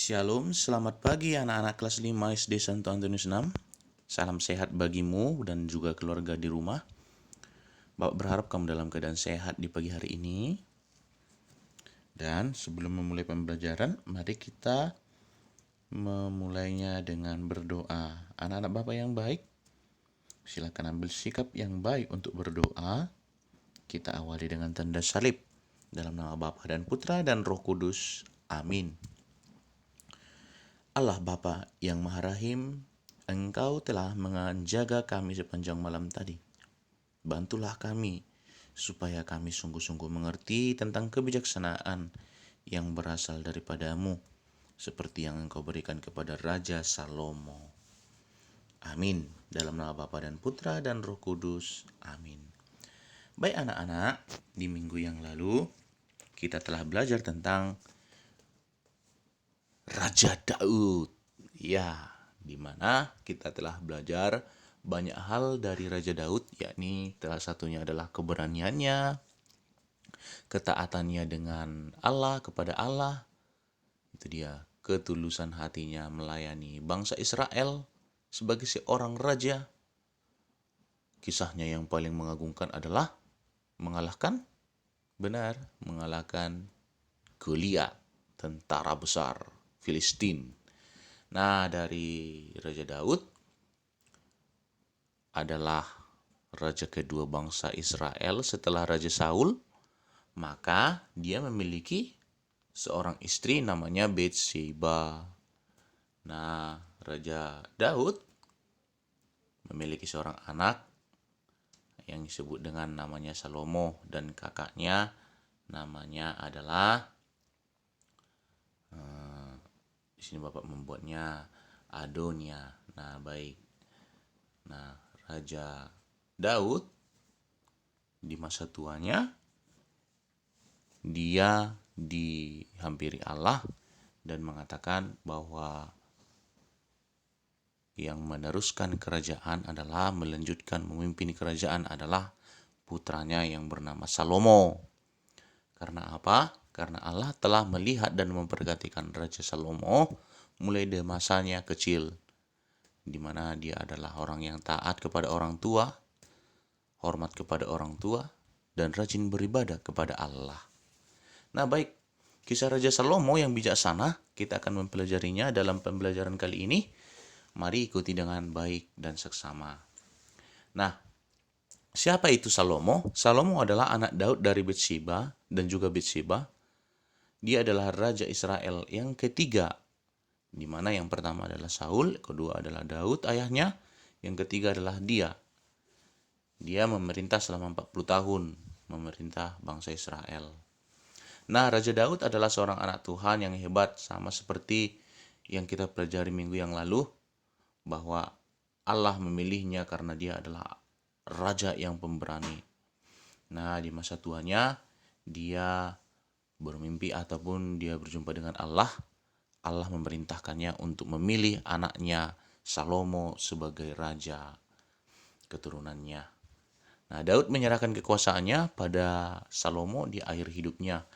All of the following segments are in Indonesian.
Shalom, selamat pagi anak-anak kelas 5 SD Santo Antonius 6. Salam sehat bagimu dan juga keluarga di rumah. Bapak berharap kamu dalam keadaan sehat di pagi hari ini. Dan sebelum memulai pembelajaran, mari kita memulainya dengan berdoa. Anak-anak Bapak yang baik, silakan ambil sikap yang baik untuk berdoa. Kita awali dengan tanda salib. Dalam nama Bapa dan Putra dan Roh Kudus. Amin. Allah Bapa yang Maha Rahim, Engkau telah menjaga kami sepanjang malam tadi. Bantulah kami, supaya kami sungguh-sungguh mengerti tentang kebijaksanaan yang berasal daripadamu, seperti yang Engkau berikan kepada Raja Salomo. Amin. Dalam nama Bapa dan Putra dan Roh Kudus. Amin. Baik anak-anak, di minggu yang lalu kita telah belajar tentang Raja Daud. Ya, di mana kita telah belajar banyak hal dari Raja Daud, yakni salah satunya adalah keberaniannya, ketaatannya dengan Allah, kepada Allah. Itu dia, ketulusan hatinya melayani bangsa Israel sebagai seorang raja. Kisahnya yang paling mengagumkan adalah mengalahkan Goliat, tentara besar Filistin. Nah, dari Raja Daud adalah raja kedua bangsa Israel setelah Raja Saul, maka dia memiliki seorang istri namanya Bathsheba. Nah, Raja Daud memiliki seorang anak yang disebut dengan namanya Salomo dan kakaknya namanya adalah di sini Bapak membuatnya Adonia. Nah, baik. Nah, Raja Daud di masa tuanya dia dihampiri Allah dan mengatakan bahwa yang meneruskan kerajaan adalah melanjutkan memimpin kerajaan adalah putranya yang bernama Salomo. Karena apa? Karena Allah telah melihat dan memperhatikan Raja Salomo mulai dari masanya kecil, di mana dia adalah orang yang taat kepada orang tua, hormat kepada orang tua, dan rajin beribadah kepada Allah. Nah baik, kisah Raja Salomo yang bijaksana, kita akan mempelajarinya dalam pembelajaran kali ini. Mari ikuti dengan baik dan seksama. Nah, siapa itu Salomo? Salomo adalah anak Daud dari Bathsheba dan juga Bathsheba. Dia adalah Raja Israel yang ketiga, di mana yang pertama adalah Saul, kedua adalah Daud ayahnya, yang ketiga adalah dia. Dia memerintah selama 40 tahun, memerintah bangsa Israel. Nah, Raja Daud adalah seorang anak Tuhan yang hebat, sama seperti yang kita pelajari minggu yang lalu, bahwa Allah memilihnya karena dia adalah raja yang pemberani. Nah, di masa tuanya, dia bermimpi ataupun dia berjumpa dengan Allah. Allah memerintahkannya untuk memilih anaknya Salomo sebagai raja keturunannya. Nah, Daud menyerahkan kekuasaannya pada Salomo di akhir hidupnya.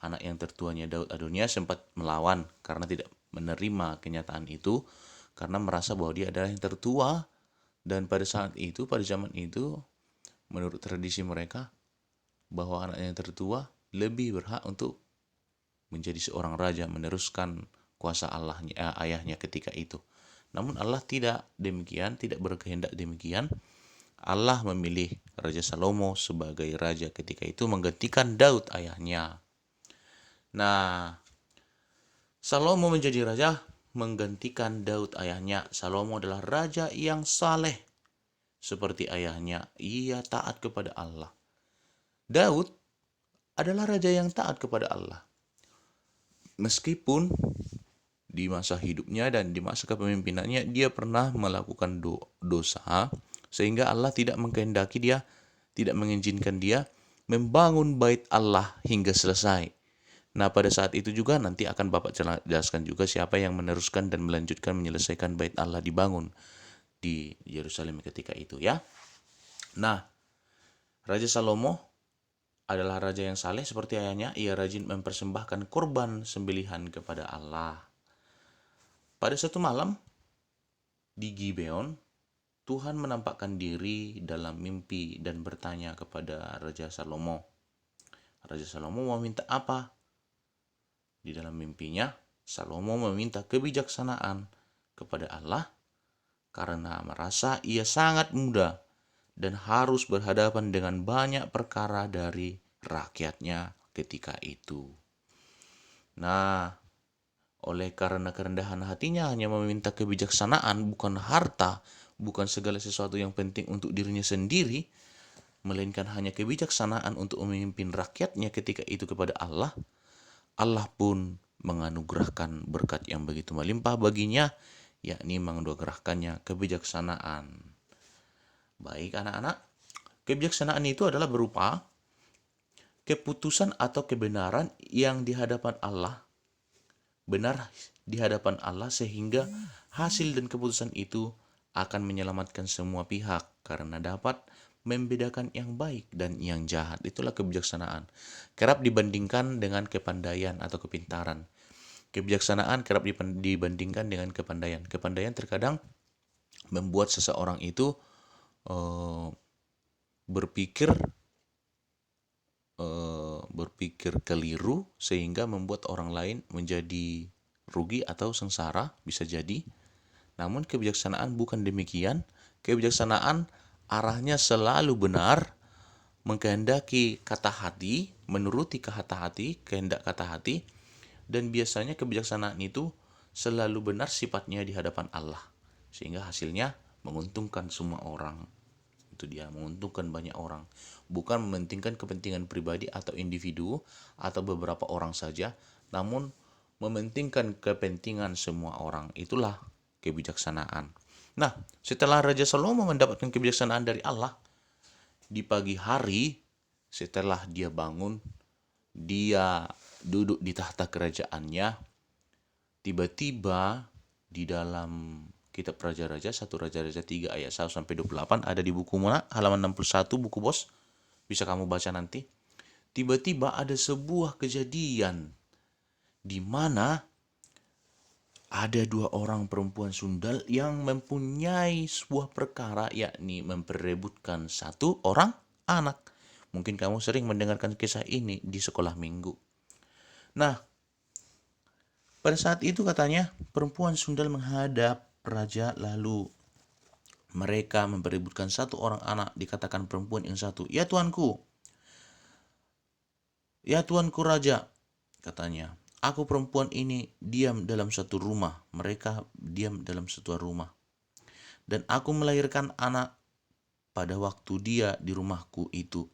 Anak yang tertuanya Daud Adonia sempat melawan karena tidak menerima kenyataan itu, karena merasa bahwa dia adalah yang tertua. Dan pada saat itu, pada zaman itu, menurut tradisi mereka, bahwa anak yang tertua lebih berhak untuk menjadi seorang raja, meneruskan kuasa ayahnya ketika itu. Namun Allah tidak demikian, tidak berkehendak demikian. Allah memilih Raja Salomo sebagai raja ketika itu menggantikan Daud ayahnya. Nah, Salomo menjadi raja menggantikan Daud ayahnya. Salomo adalah raja yang saleh. Seperti ayahnya, ia taat kepada Allah. Daud adalah raja yang taat kepada Allah. Meskipun di masa hidupnya dan di masa kepemimpinannya dia pernah melakukan dosa, sehingga Allah tidak mengkehendaki dia, tidak mengizinkan dia membangun bait Allah hingga selesai. Nah, pada saat itu juga nanti akan Bapak jelaskan juga siapa yang meneruskan dan melanjutkan menyelesaikan bait Allah dibangun di Yerusalem ketika itu ya. Nah, Raja Salomo adalah raja yang saleh seperti ayahnya. Ia rajin mempersembahkan korban sembelihan kepada Allah. Pada suatu malam di Gibeon, Tuhan menampakkan diri dalam mimpi dan bertanya kepada Raja Salomo. Raja Salomo mau minta apa? Di dalam mimpinya, Salomo meminta kebijaksanaan kepada Allah karena merasa ia sangat muda dan harus berhadapan dengan banyak perkara dari rakyatnya ketika itu. Nah, oleh karena kerendahan hatinya hanya meminta kebijaksanaan, bukan harta, bukan segala sesuatu yang penting untuk dirinya sendiri, melainkan hanya kebijaksanaan untuk memimpin rakyatnya ketika itu kepada Allah, Allah pun menganugerahkan berkat yang begitu melimpah baginya, yakni menganugerahkannya kebijaksanaan. Baik anak-anak, kebijaksanaan itu adalah berupa keputusan atau kebenaran yang di hadapan Allah, benar di hadapan Allah sehingga hasil dan keputusan itu akan menyelamatkan semua pihak karena dapat membedakan yang baik dan yang jahat. Itulah kebijaksanaan. Kerap dibandingkan dengan kepandaian atau kepintaran. Kebijaksanaan kerap dibandingkan dengan kepandaian. Kepandaian terkadang membuat seseorang itu berpikir keliru sehingga membuat orang lain menjadi rugi atau sengsara, bisa jadi. Namun kebijaksanaan bukan demikian. Kebijaksanaan arahnya selalu benar, mengkehendaki kata hati, menuruti kata hati, kehendak kata hati, dan biasanya kebijaksanaan itu selalu benar sifatnya di hadapan Allah, sehingga hasilnya menguntungkan semua orang. Itu dia, menguntungkan banyak orang, bukan mementingkan kepentingan pribadi atau individu atau beberapa orang saja, namun mementingkan kepentingan semua orang. Itulah kebijaksanaan. Nah, setelah Raja Salomo mendapatkan kebijaksanaan dari Allah, di pagi hari setelah dia bangun, dia duduk di tahta kerajaannya, tiba-tiba di dalam kitab Raja-Raja 1 Raja-Raja 3 ayat 1 sampai 28 ada di buku mana? Halaman 61 buku bos. Bisa kamu baca nanti. Tiba-tiba ada sebuah kejadian di mana ada dua orang perempuan sundal yang mempunyai sebuah perkara, yakni memperebutkan satu orang anak. Mungkin kamu sering mendengarkan kisah ini di sekolah minggu. Nah, pada saat itu katanya perempuan sundal menghadap raja, lalu mereka memperebutkan satu orang anak. Dikatakan perempuan yang satu, ya tuanku raja, katanya, aku perempuan ini diam dalam satu rumah. Mereka diam dalam satu rumah. Dan aku melahirkan anak pada waktu dia di rumahku itu.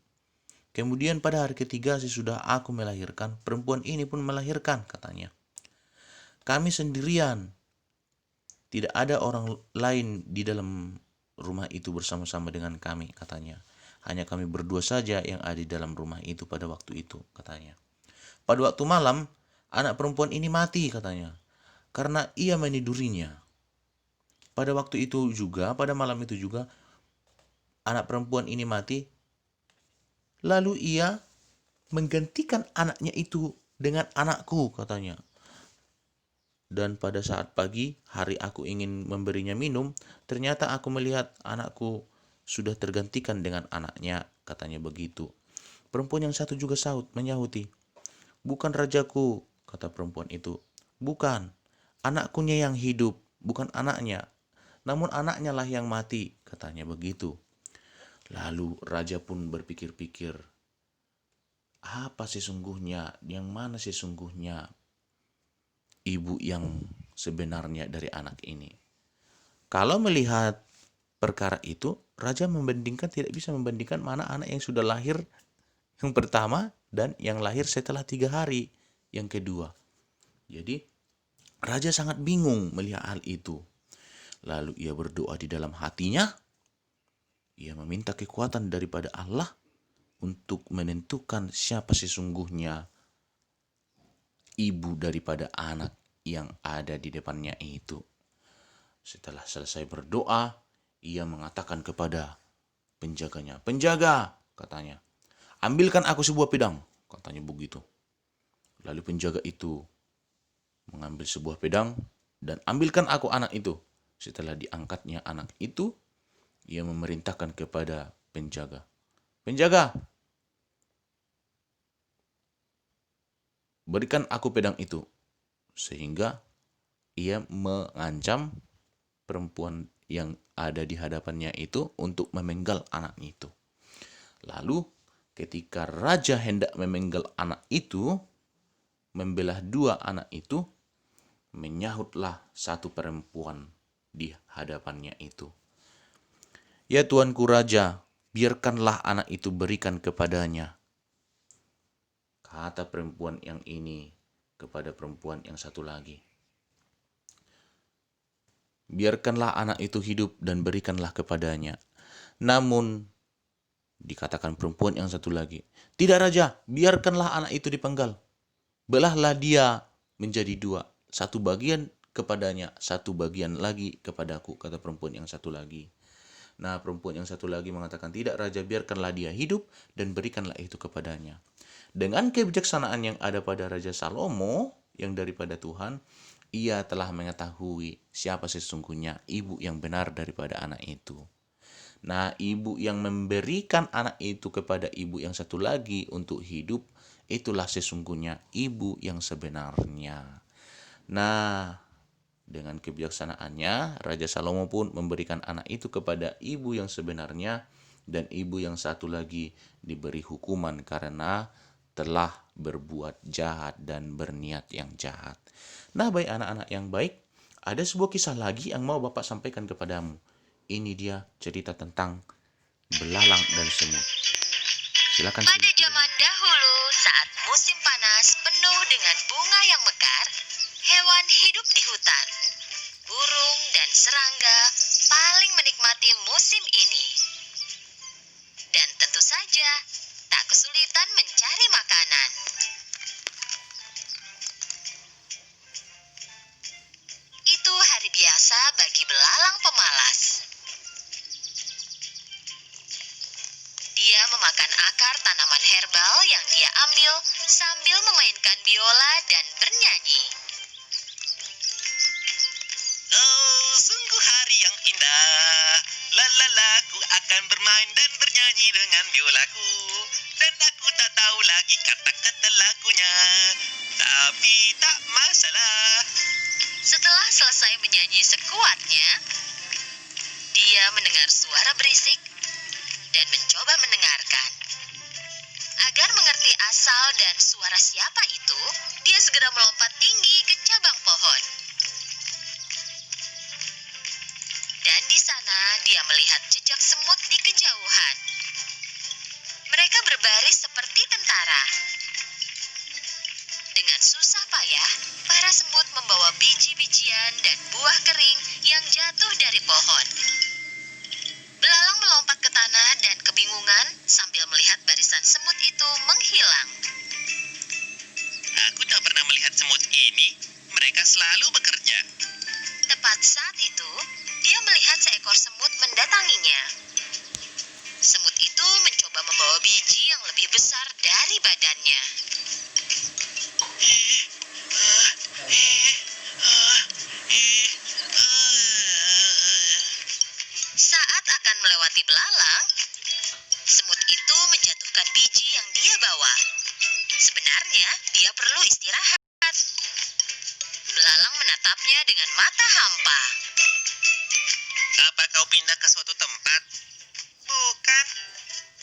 Kemudian pada hari ketiga sesudah aku melahirkan, perempuan ini pun melahirkan, katanya. Kami sendirian. Tidak ada orang lain di dalam rumah itu bersama-sama dengan kami, katanya. Hanya kami berdua saja yang ada di dalam rumah itu pada waktu itu, katanya. Pada waktu malam, anak perempuan ini mati, katanya, karena ia menidurinya. Pada waktu itu juga, pada malam itu juga, anak perempuan ini mati. Lalu ia menggantikan anaknya itu dengan anakku, katanya. Dan pada saat pagi hari aku ingin memberinya minum, ternyata aku melihat anakku sudah tergantikan dengan anaknya, katanya begitu. Perempuan yang satu juga menyahuti, bukan rajaku, kata perempuan itu. Bukan, anakkunya yang hidup, bukan anaknya. Namun anaknya lah yang mati, katanya begitu. Lalu raja pun berpikir-pikir, apa sesungguhnya, yang mana sesungguhnya ibu yang sebenarnya dari anak ini. Kalau melihat perkara itu, raja tidak bisa membandingkan mana anak yang sudah lahir yang pertama dan yang lahir setelah 3 hari yang kedua. Jadi raja sangat bingung melihat hal itu. Lalu ia berdoa di dalam hatinya. Ia meminta kekuatan daripada Allah untuk menentukan siapa sesungguhnya ibu daripada anak yang ada di depannya itu. Setelah selesai berdoa, ia mengatakan kepada penjaganya, "Penjaga," katanya, "ambilkan aku sebuah pedang," katanya begitu. Lalu penjaga itu mengambil sebuah pedang, dan ambilkan aku anak itu. Setelah diangkatnya anak itu, ia memerintahkan kepada penjaga, "Penjaga, berikan aku pedang itu." Sehingga ia mengancam perempuan yang ada di hadapannya itu untuk memenggal anak itu. Lalu ketika raja hendak memenggal anak itu, membelah dua anak itu, menyahutlah satu perempuan di hadapannya itu. "Ya tuanku raja, biarkanlah anak itu berikan kepadanya," kata perempuan yang ini kepada perempuan yang satu lagi. "Biarkanlah anak itu hidup dan berikanlah kepadanya." Namun dikatakan perempuan yang satu lagi, "Tidak raja, biarkanlah anak itu dipenggal. Belahlah dia menjadi dua, satu bagian kepadanya, satu bagian lagi kepadaku," kata perempuan yang satu lagi. Nah, perempuan yang satu lagi mengatakan, "Tidak raja, biarkanlah dia hidup dan berikanlah itu kepadanya." Dengan kebijaksanaan yang ada pada Raja Salomo yang daripada Tuhan, ia telah mengetahui siapa sesungguhnya ibu yang benar daripada anak itu. Nah, ibu yang memberikan anak itu kepada ibu yang satu lagi untuk hidup, itulah sesungguhnya ibu yang sebenarnya. Nah, dengan kebijaksanaannya, Raja Salomo pun memberikan anak itu kepada ibu yang sebenarnya, dan ibu yang satu lagi diberi hukuman karena telah berbuat jahat dan berniat yang jahat. Nah, baik anak-anak yang baik, ada sebuah kisah lagi yang mau Bapak sampaikan kepadamu. Ini dia cerita tentang belalang dan semut. Silakan. Pada zaman dahulu, saat musim panas penuh dengan bunga yang mekar, hewan hidup di hutan. Burung dan serangga paling menikmati musim ini. Dan tentu saja, tak kesulitan mencari makanan. Itu hari biasa bagi belalang pemalas. Dia memakan akar tanaman herbal yang dia ambil sambil memainkan biola dan bernyanyi. Oh, sungguh hari yang indah. Lalala, aku akan bermain dan bernyanyi dengan biolaku. Dan aku tak tahu lagi kata-kata lagunya. Tapi tak masalah. Setelah selesai menyanyi sekuatnya, dia mendengar suara berisik dan mencoba mendengarkan. Agar mengerti asal dan suara siapa itu, dia segera melompat tinggi ke cabang pohon. Dan di sana dia melihat jejak semut di kejauhan. Mereka berbaris seperti tentara. Dengan susah payah, para semut membawa biji-bijian dan buah kering yang jatuh dari pohon. Belalang melompat ke tanah dan kebingungan sambil melihat barisan semut itu menghilang. Aku tak pernah melihat semut ini. Mereka selalu bekerja. Tepat saat itu, dia melihat seekor semut mendatanginya. Semut itu mencoba membawa biji yang lebih besar dari badannya. Saat akan melewati belalang, semut itu menjatuhkan biji yang dia bawa. Sebenarnya, dia perlu istirahat. Belalang menatapnya dengan mata hampa. Apa kau pindah ke suatu tempat? Bukan.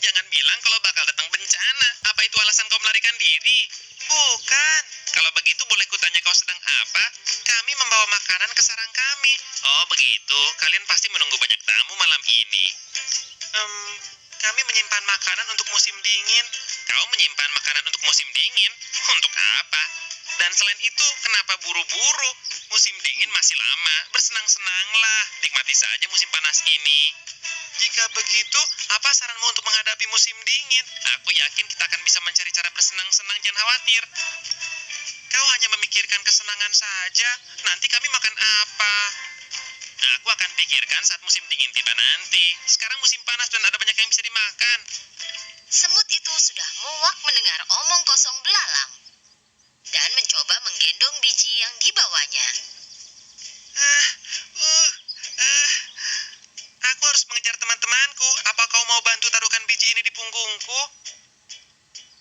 Jangan bilang kalau bakal datang bencana. Apa itu alasan kau melarikan diri? Bukan. Kalau begitu boleh kutanya kau sedang apa? Kami membawa makanan ke sarang kami. Oh begitu. Kalian pasti menunggu banyak tamu malam ini. Kami menyimpan makanan untuk musim dingin. Kau menyimpan makanan untuk musim dingin? Untuk apa? Dan selain itu, kenapa buru-buru? Musim dingin masih lama. Bersenang-senanglah. Nikmati saja musim panas ini. Jika begitu, apa saranmu untuk menghadapi musim dingin? Aku yakin kita akan bisa mencari cara bersenang-senang, jangan khawatir. Kau hanya memikirkan kesenangan saja. Nanti kami makan apa? Aku akan pikirkan saat musim dingin tiba nanti. Sekarang musim panas dan ada banyak yang bisa dimakan. Semut itu sudah muak mendengar omong kosong belalang dan mencoba menggendong biji yang dibawanya. mau bantu taruhkan biji ini di punggungku?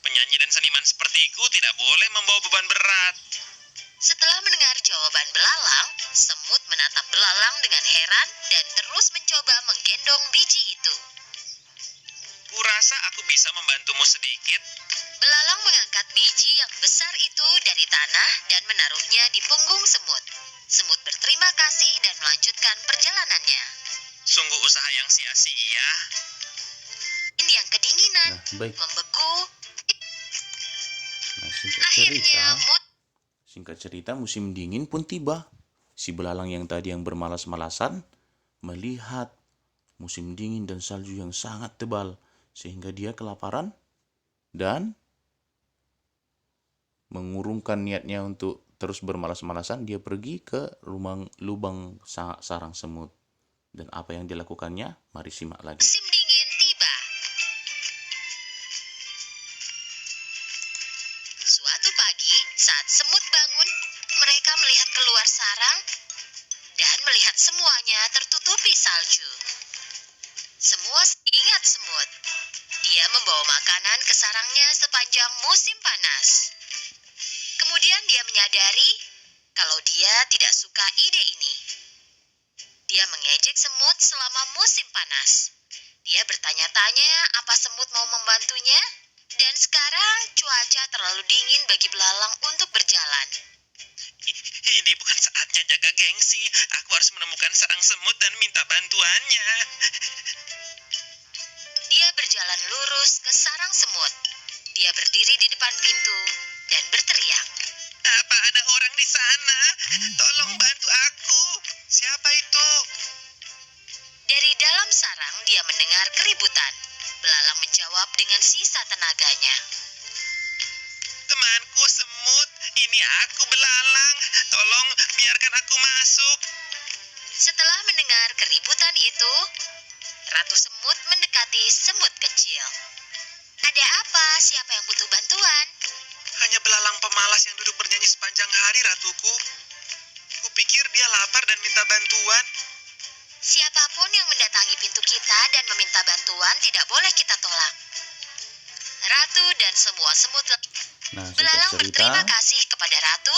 Penyanyi dan seniman sepertiku tidak boleh membawa beban berat. Setelah mendengar jawaban belalang, semut menatap belalang dengan heran dan terus mencoba menggendong biji itu. Kurasa aku bisa membantumu sedikit. Belalang mengangkat biji yang besar itu dari tanah dan menaruhnya di punggung semut. Semut berterima kasih dan melanjutkan perjalanannya. Sungguh usaha yang sia-sia. Ini yang kedinginan, Nah, baik. membeku. Nah, Akhirnya, singkat cerita musim dingin pun tiba. Si belalang yang tadi yang bermalas-malasan melihat musim dingin dan salju yang sangat tebal, sehingga dia kelaparan dan mengurungkan niatnya untuk terus bermalas-malasan. Dia pergi ke lubang sarang semut. Dan apa yang dilakukannya? Mari simak lagi. musim dingin tiba. Suatu pagi, saat semut bangun, mereka melihat keluar sarang dan melihat semuanya tertutupi salju. Semua ingat semut. Dia membawa makanan ke sarangnya sepanjang musim panas. Kemudian dia menyadari kalau dia tidak suka ide ini. Dia mengejek semut selama musim panas. Dia bertanya-tanya apa semut mau membantunya. Dan sekarang cuaca terlalu dingin bagi belalang untuk berjalan. Ini bukan saatnya jaga gengsi. Aku harus menemukan sarang semut dan minta bantuannya. Dia berjalan lurus ke sarang semut. Dia berdiri di depan pintu dan berteriak. Apa ada orang di sana? Tolong bantu aku. Siapa itu? Dari dalam sarang dia mendengar keributan. Belalang menjawab dengan sisa tenaganya. Temanku semut, ini aku belalang. Tolong biarkan aku masuk. Setelah mendengar keributan itu, Ratu Semut mendekati semut kecil. Ada apa? Siapa yang butuh bantuan? Hanya belalang pemalas yang duduk bernyanyi sepanjang hari, Ratuku. Kupikir dia lapar dan minta bantuan. Siapapun yang mendatangi pintu kita dan meminta bantuan tidak boleh kita tolak. Ratu dan semua semut. Nah, singkat Belalang cerita, berterima kasih kepada Ratu.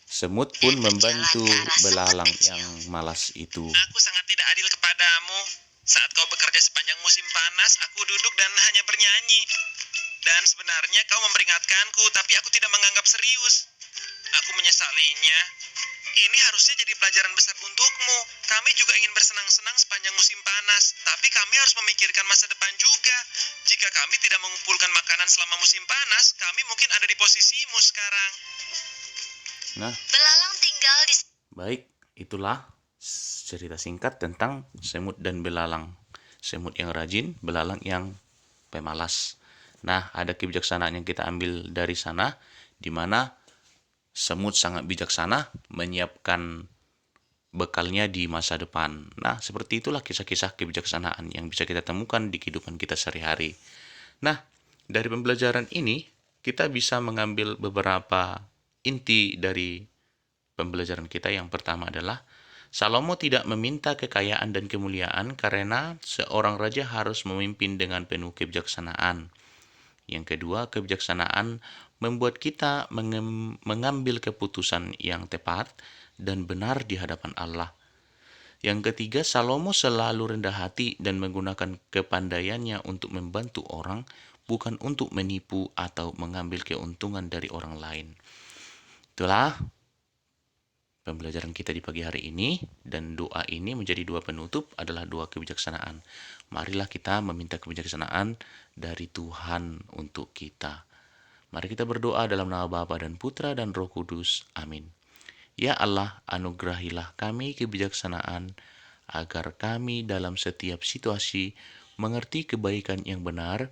semut pun membantu belalang yang malas itu. Aku sangat tidak adil kepadamu. Saat kau bekerja sepanjang musim panas, aku duduk dan hanya bernyanyi. Dan sebenarnya kau memperingatkanku, tapi aku tidak menganggap serius. Aku menyesalinya. Ini harusnya jadi pelajaran besar untukmu. Kami juga ingin bersenang-senang sepanjang musim panas, tapi kami harus memikirkan masa depan juga. Jika kami tidak mengumpulkan makanan selama musim panas, kami mungkin ada di posisimu sekarang. Nah, Belalang tinggal di baik, itulah cerita singkat tentang semut dan belalang. Semut yang rajin, belalang yang pemalas. Nah, ada kebijaksanaan yang kita ambil dari sana, di mana semut sangat bijaksana menyiapkan bekalnya di masa depan. Nah, seperti itulah kisah-kisah kebijaksanaan yang bisa kita temukan di kehidupan kita sehari-hari. Nah, dari pembelajaran ini, kita bisa mengambil beberapa inti dari pembelajaran kita. Yang pertama adalah, Salomo tidak meminta kekayaan dan kemuliaan karena seorang raja harus memimpin dengan penuh kebijaksanaan. Yang kedua, kebijaksanaan membuat kita mengambil keputusan yang tepat dan benar di hadapan Allah. Yang ketiga, Salomo selalu rendah hati dan menggunakan kepandaiannya untuk membantu orang, bukan untuk menipu atau mengambil keuntungan dari orang lain. Itulah pembelajaran kita di pagi hari ini, dan doa ini menjadi doa penutup adalah doa kebijaksanaan. Marilah kita meminta kebijaksanaan dari Tuhan untuk kita. Mari kita berdoa dalam nama Bapa dan Putra dan Roh Kudus. Amin. Ya Allah, anugerahilah kami kebijaksanaan agar kami dalam setiap situasi mengerti kebaikan yang benar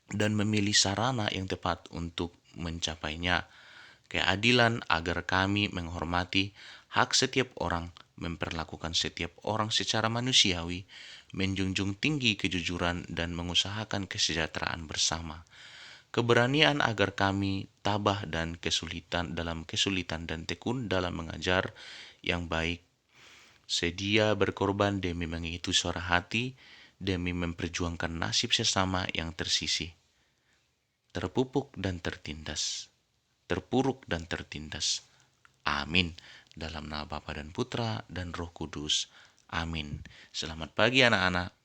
dan memilih sarana yang tepat untuk mencapainya. Keadilan agar kami menghormati hak setiap orang, memperlakukan setiap orang secara manusiawi, menjunjung tinggi kejujuran dan mengusahakan kesejahteraan bersama. Keberanian agar kami tabah dan kesulitan dan tekun dalam mengajar yang baik, sedia berkorban demi mengikuti suara hati, demi memperjuangkan nasib sesama yang tersisih, terpupuk dan tertindas, terpuruk dan tertindas. Amin. Dalam nama Bapa dan Putra dan Roh Kudus. Amin. Selamat pagi anak-anak.